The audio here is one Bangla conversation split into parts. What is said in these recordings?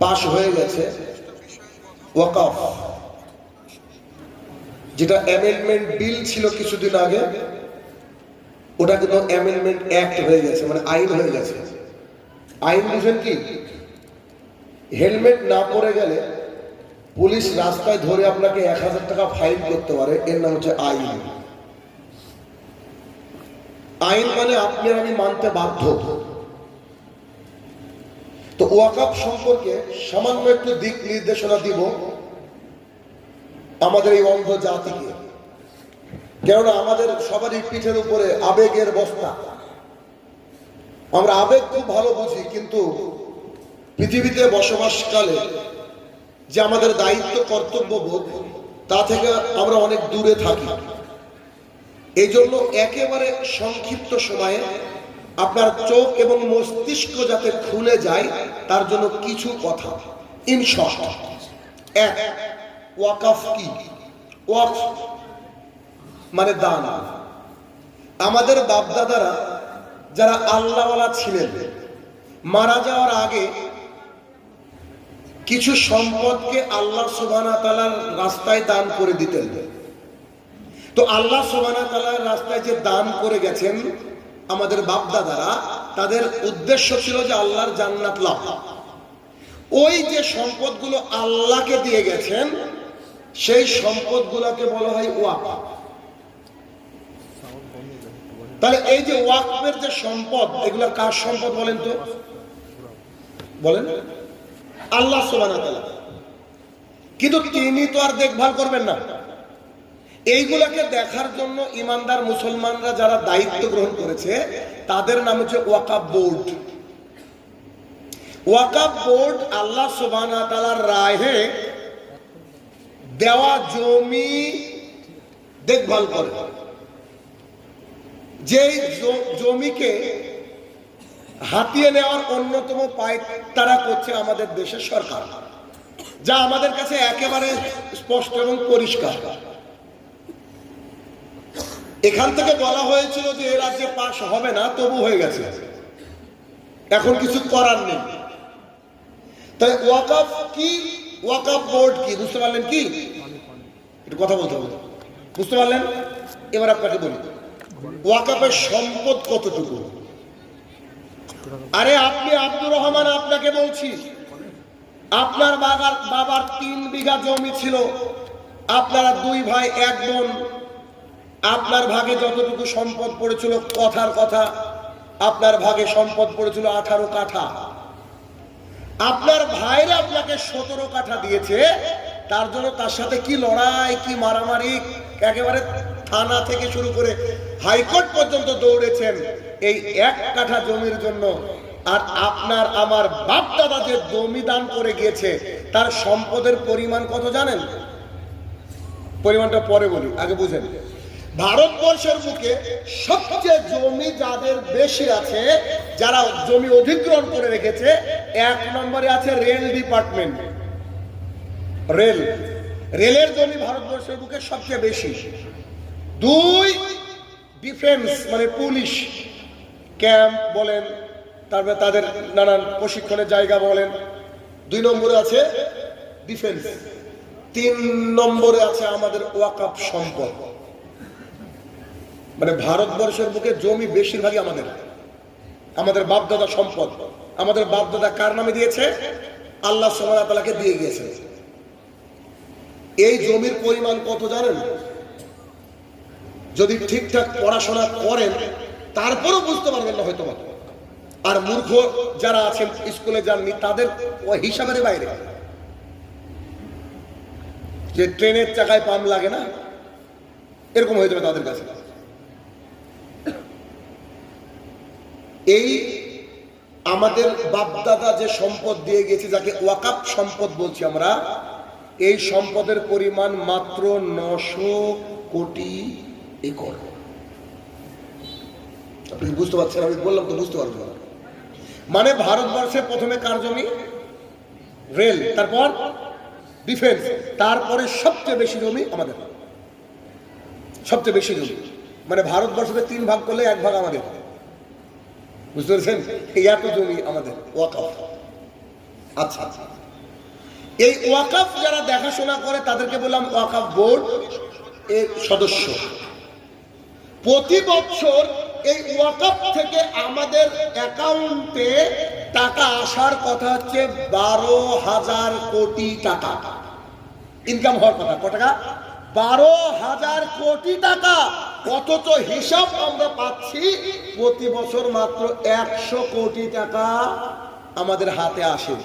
পাশ হয়ে গেছে ওয়াকফ, যেটা অ্যামেন্ডমেন্ট বিল ছিল কিছুদিন আগে, ওটা কিন্তু অ্যামেন্ডমেন্ট অ্যাক্ট হয়ে গেছে, মানে আইন হয়ে গেছে। আইন বুঝেন কি? হেলমেট না পরে গেলে পুলিশ রাস্তায় ধরে আপনাকে 1000 টাকা ফাইন করতে পারে, এর নাম হচ্ছে আইন। আইন মানে আপনি আর আমি মানতে বাধ্য। তো ওয়াকফ সম্পর্কে সামান্য একটু দিক নির্দেশনা দিব আমাদের এই অন্ধ জাতিকে, কেননা আমাদের সবারই পিঠের উপরে আবেগের বস্তা। আমরা আবেগ খুব ভালো বুঝি, কিন্তু পৃথিবীতে বসবাসকালে যে আমাদের দায়িত্ব কর্তব্যবোধ, তা থেকে আমরা অনেক দূরে থাকি। এই জন্য একেবারে সংক্ষিপ্ত সময়ে আপনার চোখ এবং মস্তিষ্ক যাতে খুলে যায়, তার জন্য কিছু কথা ইন শর্ট। এক, ওয়াকফ কি? ওয়াকফ মানে দান। আমাদের বাপদাদারা যারা আল্লাহওয়ালা ছিলেন, মারা যাওয়ার আগে কিছু সম্পদকে আল্লাহ সুবহানাহু ওয়া তাআলার রাস্তায় দান করে দিতেন। তো আল্লাহ সুবহানাহু ওয়া তাআলার রাস্তায় যে দান করে গেছেন আমাদের বাপদাদারা, তাদের উদ্দেশ্য ছিল যে আল্লাহর জান্নাত লাভ। ওই যে সম্পদগুলো আল্লাহকে দিয়ে গেছেন, সেই সম্পদগুলোকে বলা হয় ওয়াকফ। তাহলে এই যে ওয়াকফের যে সম্পদ, এগুলো কার সম্পদ বলেন তো? বলেন, আল্লাহ সুবহানাহু ওয়া তাআলা। কিন্তু তিনি তো আর দেখভাল করবেন না। এইগুলাকে দেখার জন্য ইমানদার মুসলমানরা যারা দায়িত্ব গ্রহণ করেছে, তাদের নাম হচ্ছে ওয়াকফ বোর্ড। ওয়াকফ বোর্ড আল্লাহ সুবহানাহু ওয়া তাআলার রাহে দেওয়া জমি দেখভাল করে। যেই জমিকে হাতিয়ে নেওয়ার অন্যতম পায়তারা করছে আমাদের দেশের সরকার, যা আমাদের কাছে একেবারে স্পষ্ট এবং পরিষ্কার। এখান থেকে বলা হয়েছিল যে এ রাজ্যে পাশ হবে না, তবু হয়ে গেছে, এখন কিছু করার নেই। তাই ওয়াকফ কি, ওয়াকফ বোর্ড কি, বুঝতে পারলেন কি? একটু কথা বলতে হবে, বুঝতে পারলেন? এবার আপনাকে বলি, ওয়াকফের সম্পদ কতটুকু। আরে আপনি আব্দুর রহমান, আপনাকে বলছি, আপনার বাবার 3 বিঘা জমি ছিল, আপনারা 2 ভাই 1 বোন, আপনার ভাগে যতটুকু সম্পদ পড়েছিল, কথার কথা আপনার ভাগে সম্পদ পড়েছিল 18 কাঠা। আপনার ভাইরা আপনাকে 17 কাঠা দিয়েছে। তার জন্য তার সাথে কি লড়াই, কি মারামারি, একেবারে থানা থেকে শুরু করে হাইকোর্ট পর্যন্ত দৌড়েছেন এই 1 কাঠা জমির জন্য। আর আপনার আমার বাপ দাদা যে জমি দান করে গিয়েছে, তার সম্পদের পরিমাণ কত জানেন? পরিমাণটা পরে বলি, আগে বুঝেন। ভারতবর্ষের বুকে সবচেয়ে জমি যাদের বেশি আছে, যারা জমি অধিগ্রহণ করে রেখেছে, 1 নম্বরে আছে রেল ডিপার্টমেন্ট। রেলের জমি ভারতবর্ষের বুকে সবচেয়ে বেশি। 2, ডিফেন্স মানে পুলিশ ক্যাম্প বলেন, তারপরে তাদের নানান প্রশিক্ষণের জায়গা বলেন। 2 নম্বরে আছে ডিফেন্স। 3 নম্বরে আছে আমাদের ওয়াকফ সম্পদ। মানে ভারতবর্ষের বুকে জমি বেশিরভাগই আমাদের বাপদাদা সম্পদ। আমাদের বাপদাদা কার নামে দিয়েছে? আল্লাহ সুবহানাহু ওয়া তাআলাকে দিয়ে গিয়েছে। এই জমির পরিমাণ কত জানেন? যদি ঠিকঠাক পড়াশোনা করেন তারপরও বুঝতে পারবেন না হয়তো। আর মূর্খ যারা আছেন, স্কুলে যাননি, তাদের হিসাবের বাইরে। যে ট্রেনের চাকায় পাম লাগে না, এরকম হয়ে যাবে তাদের কাছে। এই আমাদের বাপদাদা যে সম্পদ দিয়ে গেছে, যাকে ওয়াকফ সম্পদ বলছি আমরা, এই সম্পদের পরিমাণ মাত্র 900 কোটি একর। আপনি বুঝতে পারছেন? আমি বললাম তো বুঝতে পারবেন না। মানে ভারতবর্ষে প্রথমে কার জমি? রেল, তারপর ডিফেন্স, তারপরে সবচেয়ে বেশি জমি আমাদের। সবচেয়ে বেশি জমি মানে ভারতবর্ষকে 3 ভাগ করলে 1 ভাগ আমাদের। বুঝতে পেরেছেন? এই এত জমি আমাদের ওয়াকফ। আচ্ছা, এই ওয়াকফ যারা দেখাশোনা করে তাদেরকে বললাম ওয়াকফ বোর্ড এর সদস্য। প্রতি বছর এই ওয়াকফ থেকে আমাদের অ্যাকাউন্টে টাকা আসার কথা হচ্ছে 12,000 কোটি টাকা ইনকাম হওয়ার কথা। কত টাকা? 12,000 কোটি টাকা। অথচ হিসাব আমরা পাচ্ছি প্রতি বছর মাত্র 100 কোটি টাকা আমাদের হাতে আসে।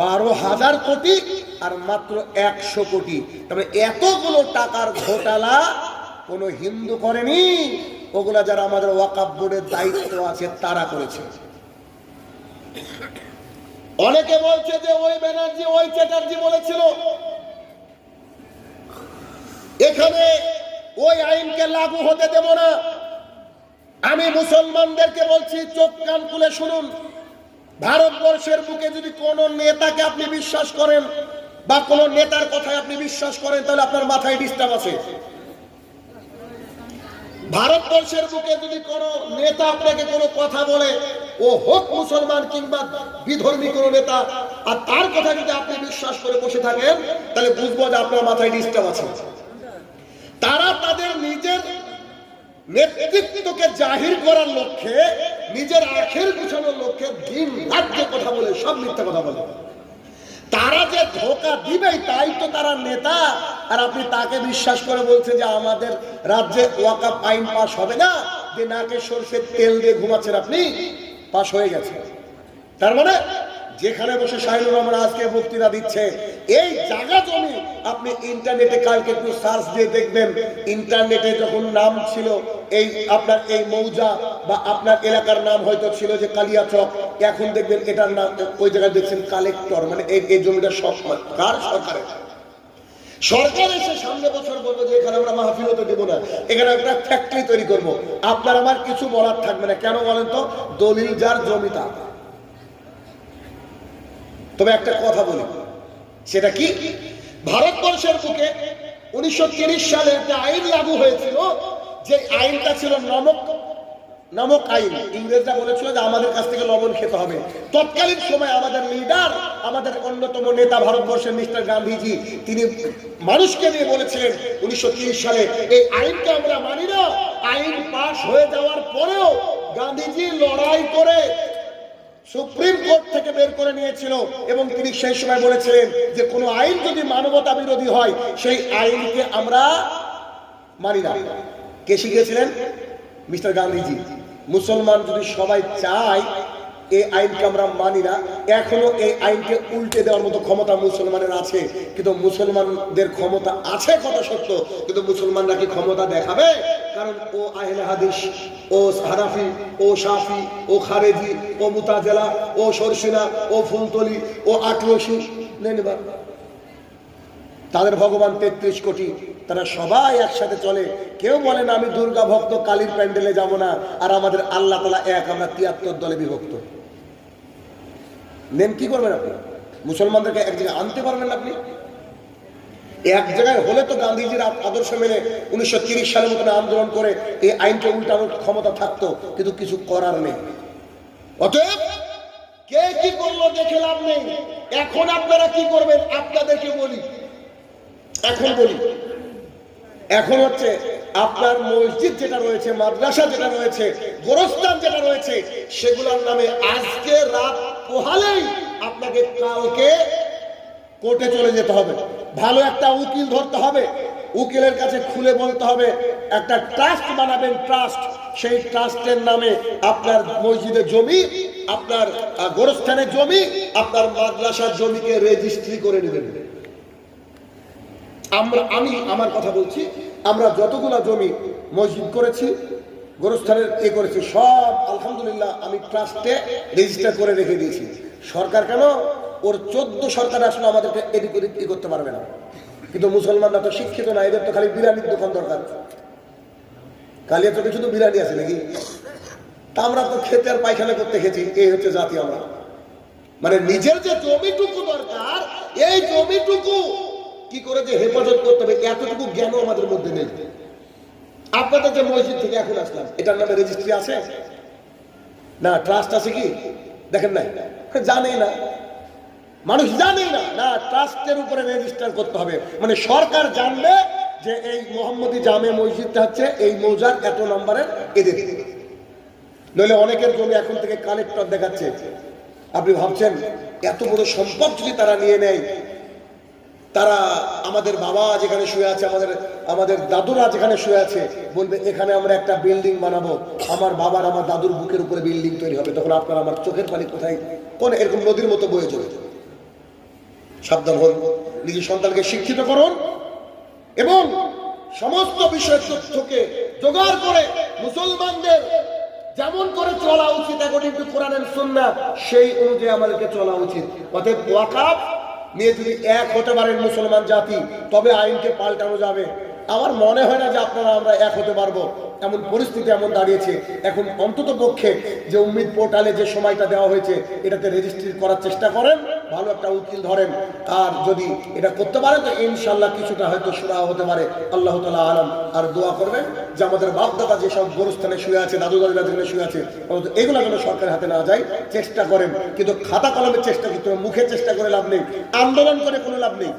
12,000 কোটি আর মাত্র 100 কোটি। তবে এতগুলো টাকার ঘোটালা কোনো হিন্দু করেনি, ওগুলা যারা আমাদের ওয়াকফ বোর্ডের দায়িত্ব আছে তারা করেছে। অনেকে বলছে যে ওই ব্যানার্জি ওই চ্যাটার্জি বলেছিল এখানে ওই আইনকে লাগু হতে দেব না। আমি মুসলমানদেরকে বলছি, চোখ কান খুলে শুনুন। ভারতবর্ষের বুকে যদি কোন নেতাকে আপনি বিশ্বাস করেন বা কোন নেতার কথায় আপনি বিশ্বাস করেন তাহলে আপনার মাথায় ডিস্টার্ব আছে। ভারতবর্ষের বুকে যদি কোন নেতা আপনাকে কোনো কথা বলে, ও হোক মুসলমান কিংবা বিধর্মী কোন নেতা, আর তার কথা যদি আপনি বিশ্বাস করে বসে থাকেন তাহলে বুঝবো যে আপনার মাথায় ডিস্টার্ব আছে। তারা তাদের নিজের নেতৃত্বকে জাহির করার লক্ষ্যে, নিজের আখের গুছানোর লক্ষ্যে দিন রাত যে কথা বলে সব মিথ্যা কথা বলে। তারা যে ধোঁকা দিবেই তাই তো তারা নেতা। আর আপনি তাকে বিশ্বাস করে বলছেন যে আমাদের রাজ্যে ওয়াকফ আইন পাস হবে না, যে নাকে সরষের তেল দিয়ে ঘুমাচ্ছেন আপনি, পাস হয়ে গেছে। তার মানে যেখানে বসে শাহিনুর রহমান আজকে বক্তৃতা দিচ্ছে, এই জায়গা জমি আপনি ইন্টারনেটে কালকে একটু সার্চ দিয়ে দেখবেন। ইন্টারনেটে যখন নাম ছিল এই আপনার এই মৌজা বা আপনার এলাকার নাম হয়তো ছিল যে কালিয়াচক, এখন দেখবেন এটার নাম ওই জায়গায় দেখছেন কালেক্টর। মানে এই জমিটা কার? সরকারের। সরকার এসে সামনে বছর বলবো যে এখানে আমরা মাহফিল হতে দেবো না, এখানে একটা ফ্যাক্টরি তৈরি করবো। আপনার আমার কিছু বলার থাকবে না। কেন বলেন তো? দলিল যার জমি তার। তবে একটা কথা বলি, সেটা কি? ভারতবর্ষের বুকে 1930 সালে একটা আইন লাগু হয়েছিল, যে আইনটা ছিল নমক আইন। ইংরেজরা বলেছিল যে আমাদের কাছ থেকে লবণ খেতে হবে। তৎকালীন সময় আমাদের লিডার, আমাদের অন্যতম নেতা ভারতবর্ষের মিস্টার গান্ধীজি, তিনি মানুষকে নিয়ে বলেছিলেন 1930 সালে এই আইনকে আমরা মানি না। আইন পাশ হয়ে যাওয়ার পরেও গান্ধীজি লড়াই করে সুপ্রিম কোর্ট থেকে বের করে নিয়েছিল এবং তিনি সেই সময় বলেছিলেন যে কোনো আইন যদি মানবতা বিরোধী হয় সেই আইনকে আমরা মানি না। কে শিখিয়েছিলেন? মিস্টার গান্ধীজি। মুসলমান যদি সবাই চায় এই আইনকে আমরা মানি না, এখনো এই আইনকে উল্টে দেওয়ার মতো ক্ষমতা মুসলমানের আছে। কিন্তু মুসলমানদের ক্ষমতা আছে কথা সত্য, কিন্তু মুসলমানরা কি ক্ষমতা দেখাবে? কারণ ও আহলে হাদিস, ও হানাফি, ও শাফি, ও খারেজি, ও মুতাজিলা, ও শর্ষিনা, ও ফুলতলি, ও আটরশি, তাদের ভগবান 33 কোটি, তারা সবাই একসাথে চলে। কেউ বলে না আমি দুর্গা ভক্ত, কালীর প্যান্ডেলে যাব না, আর আমাদের আল্লাহ তাআলা এক, আমরা 73 দলে বিভক্ত। নেন কি করবেন আপনি? মুসলমানদেরকে এক জায়গায় আনতে পারবেন না আপনি? এক জায়গায় হলে তো গান্ধীজির আদর্শ মেনে 1930 সালের মতন আন্দোলন করে এই আইনকে উল্টানোর ক্ষমতা থাকতো, কিন্তু কিছু করার নেই। অতএব কে কি করলো দেখে লাভ নেই। এখন আপনারা কি করবেন আপনাদেরকে বলি। এখন হচ্ছে আপনার মসজিদ যেটা রয়েছে, মাদ্রাসা যেটা রয়েছে, গোরস্থান যেটা রয়েছে, সেগুলোর নামে আজকে রাত পোহালেই আপনাকে কালকে কোর্টে চলে যেতে হবে। ভালো একটা উকিল ধরতে হবে, উকিলের কাছে খুলে বলতে হবে একটা ট্রাস্ট বানাবেন, ট্রাস্ট। সেই ট্রাস্টের নামে আপনার মসজিদের জমি, আপনার গোরস্থানের জমি, আপনার মাদ্রাসার জমিকে রেজিস্ট্রি করে নেবেন। আমি আমার কথা বলছি, আমরা যতগুলা জমি মসজিদ করেছি, গোরস্থানের করেছি, সব আলহামদুলিল্লাহ আমি ট্রাস্টে রেজিস্টার করে রেখে দিয়েছি। সরকার কেন? ওর 14 সরকার আসলে আমাদেরকে এদিক ওদিক করতে পারবে না। কিন্তু মুসলমানরা তো শিক্ষিত না, এদের তো খালি বিরিয়ানির দোকান দরকার। কালিয়াচকে শুধু বিরিয়ানি আছে নাকি? তা আমরা তো খেতে আর পায়খানা করতে খেয়েছি। এই হচ্ছে জাতি আমরা। মানে নিজের যে জমিটুকু দরকার, এই জমিটুকু কি করে যে হেফাজত করতে হবে এতটুকু জ্ঞান আমাদের মধ্যে নেই। আপনাদের যে মসজিদ থেকে এখন আসলাম, এটার নামে রেজিস্ট্রি আছে না? ট্রাস্ট আছে কি? দেখেন নাই, জানেই না। মানুষ জানেই না, না ট্রাস্টের উপরে রেজিস্টার করতে হবে, মানে সরকার জানবে যে এই মোহাম্মদী জামে মসজিদটা হচ্ছে এই মৌজার এত নম্বরের এদের। নইলে অনেকের জমি এখন থেকে কালেক্টর দেখাচ্ছে। আপনি ভাবছেন এত বড় সম্পদ যদি তারা নিয়ে নেয়, তারা আমাদের বাবা যেখানে শুয়ে আছে, আমাদের দাদুরা যেখানে শুয়ে আছে, বলবে এখানে আমরা একটা বিল্ডিং বানাবো, আমার বাবার আমার দাদুর বুকের উপরে বিল্ডিং তৈরি হবে, তখন আপনার আমার চোখের পানি কোথায় কোন এরকম নদীর মতো বয়ে চলে যাবে। সাবধান হন, নিজের সন্তানকে শিক্ষিত করুন এবং সমস্ত বিষয় তথ্যকে জোগাড় করে মুসলমানদের যেমন করে চলা উচিত অ্যাকর্ডিং টু কোরআন এন্ড সুন্নাহ, সেই অনুযায়ী আমাদেরকে চলা উচিত। অতএব ওয়াকফ নিয়ে যদি এক হতে পারেন মুসলমান জাতি, তবে আইনকে পাল্টানো যাবে। আমার মনে হয় না যে আপনারা আমরা এক হতে পারবো, এমন পরিস্থিতি এমন দাঁড়িয়েছে। এখন অন্তত পক্ষে যে উম্মিদ পোর্টালে যে সময়টা দেওয়া হয়েছে, এটাতে রেজিস্ট্রি করার চেষ্টা করেন, ভালো একটা উকিল ধরেন, আর যদি এটা করতে পারেন তো ইনশাল্লাহ কিছুটা হয়তো সুরাহ হতে পারে। আল্লাহ তাআলা আলাম। আর দোয়া করবেন যে আমাদের বাপ দাদা যেসব গোরস্থানে শুয়ে আছে, দাদু দাদিরা যেখানে শুয়ে আছে, এগুলো যেন সরকারের হাতে না যায়, চেষ্টা করেন। কিন্তু খাতা কলমের চেষ্টা করতে হবে, মুখে চেষ্টা করে লাভ নেই, আন্দোলন করে কোনো লাভ নেই।